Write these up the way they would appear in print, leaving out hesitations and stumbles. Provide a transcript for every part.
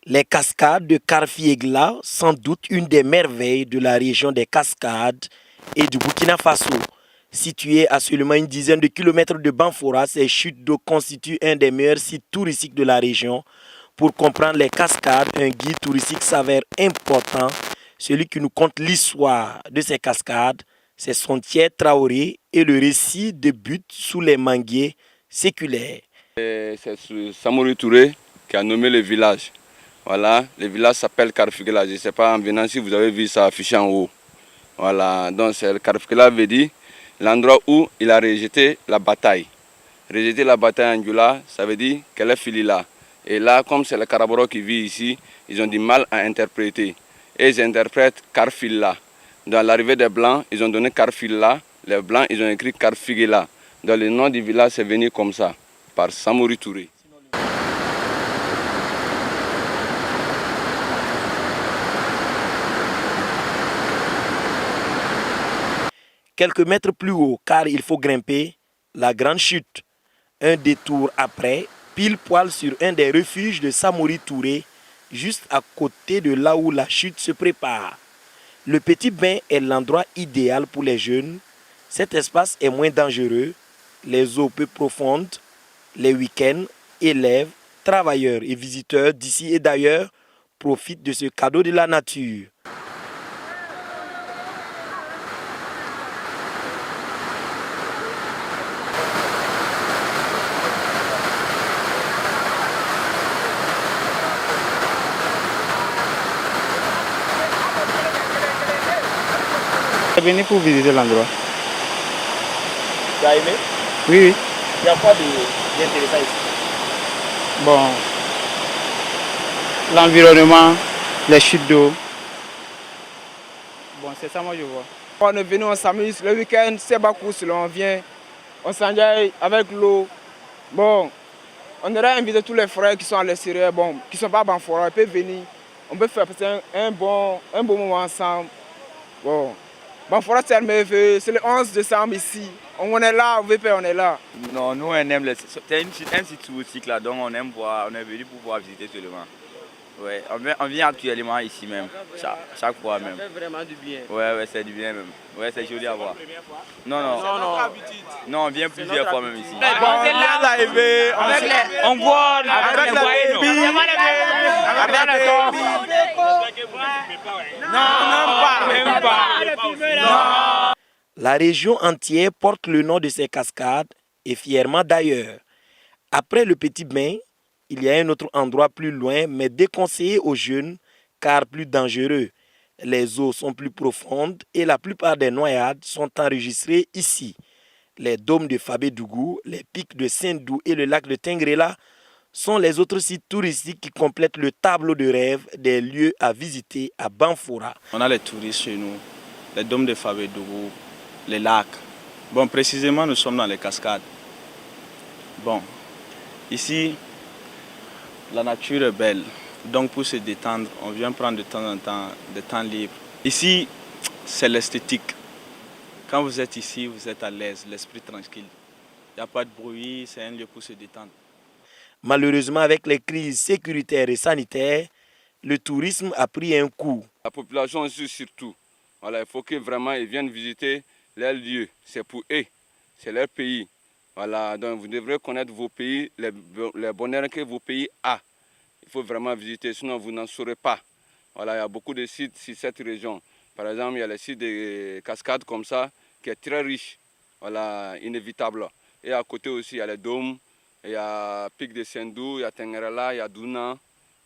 Les cascades de Karfiegla, sans doute une des merveilles de la région des Cascades et du Burkina Faso. Situées à seulement une dizaine de kilomètres de Banfora, ces chutes d'eau constituent un des meilleurs sites touristiques de la région. Pour comprendre les cascades, un guide touristique s'avère important. Celui qui nous conte l'histoire de ces cascades, c'est Sontier Traoré et le récit débute sous les manguiers séculaires. C'est Samori Touré qui a nommé le village. Voilà, le village s'appelle Karfiegla. Je ne sais pas en venant si vous avez vu ça affiché en haut. Voilà, donc c'est Karfiegla veut dire l'endroit où il a rejeté la bataille. Rejeter la bataille en Djoula, ça veut dire qu'elle est filée là. Et là, comme c'est le Karaboro qui vit ici, ils ont du mal à interpréter. Et ils interprètent Karfila. Dans l'arrivée des Blancs, ils ont donné Karfila. Les Blancs, ils ont écrit Karfiegla. Donc le nom du village, c'est venu comme ça, par Samori Touré. Quelques mètres plus haut, car il faut grimper, la grande chute. Un détour après, pile poil sur un des refuges de Samori Touré, juste à côté de là où la chute se prépare. Le petit bain est l'endroit idéal pour les jeunes. Cet espace est moins dangereux, les eaux peu profondes, les week-ends, élèves, travailleurs et visiteurs d'ici et d'ailleurs profitent de ce cadeau de la nature. Je suis venu pour visiter l'endroit. Tu as aimé? Oui, oui. Il y a quoi d'intéressant ici? Bon, l'environnement, les chutes d'eau. Bon, c'est ça moi je vois. On est venu, on s'amuse. Le week-end, c'est Bakou, on vient, on s'enjaille avec l'eau. Bon, on aurait invité tous les frères qui sont à l'extérieur, bon, qui ne sont pas à Banfora, ils peuvent venir. On peut faire un bon moment ensemble. Bon, Banfora, c'est merveilleux, c'est le 11 décembre ici. On est là, au VP, on est là. Non, nous on aime c'est un site touristique là, donc on aime voir, on est venu pour pouvoir visiter seulement. Ouais, on vient actuellement ici même, chaque fois même. Ça fait vraiment du bien. Ouais, c'est du bien même. Ouais, c'est joli à voir. Non. Non, on vient plusieurs fois même ici. On boit avec les bébés. Non. La région entière porte le nom de ces cascades et fièrement d'ailleurs. Après le Petit Bain, il y a un autre endroit plus loin mais déconseillé aux jeunes car plus dangereux. Les eaux sont plus profondes et la plupart des noyades sont enregistrées ici. Les dômes de Fabédougou, les pics de Sindou et le lac de Tengrela sont les autres sites touristiques qui complètent le tableau de rêve des lieux à visiter à Banfora. On a les touristes chez nous, les dômes de Fabédougou, les lacs. Bon, précisément, nous sommes dans les cascades. Bon, ici, la nature est belle. Donc, pour se détendre, on vient prendre de temps en temps des temps libres. Ici, c'est l'esthétique. Quand vous êtes ici, vous êtes à l'aise, l'esprit tranquille. Il n'y a pas de bruit, c'est un lieu pour se détendre. Malheureusement, avec les crises sécuritaires et sanitaires, le tourisme a pris un coup. La population aussi surtout. Voilà, il faut que vraiment ils viennent visiter leurs lieux. C'est pour eux, c'est leur pays. Voilà, donc vous devrez connaître vos pays, les bonheurs que vos pays ont. Il faut vraiment visiter, sinon vous n'en saurez pas. Voilà, il y a beaucoup de sites sur cette région. Par exemple, il y a le site de cascades comme ça, qui est très riche, voilà, inévitable. Et à côté aussi, il y a les dômes, il y a Pic de Sendou, il y a Tengrela, il y a Douna,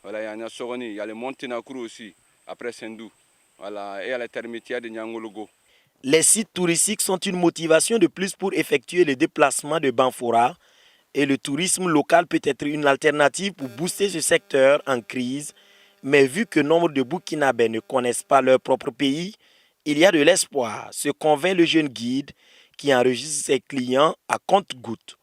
voilà, il y a Nyasoroni, il y a le mont Tinakuru aussi, après Sendou. Voilà, et il y a les termitières de Nyangologo. Les sites touristiques sont une motivation de plus pour effectuer le déplacement de Banfora et le tourisme local peut être une alternative pour booster ce secteur en crise. Mais vu que nombre de Burkinabés ne connaissent pas leur propre pays, il y a de l'espoir, se convainc le jeune guide qui enregistre ses clients à compte-gouttes.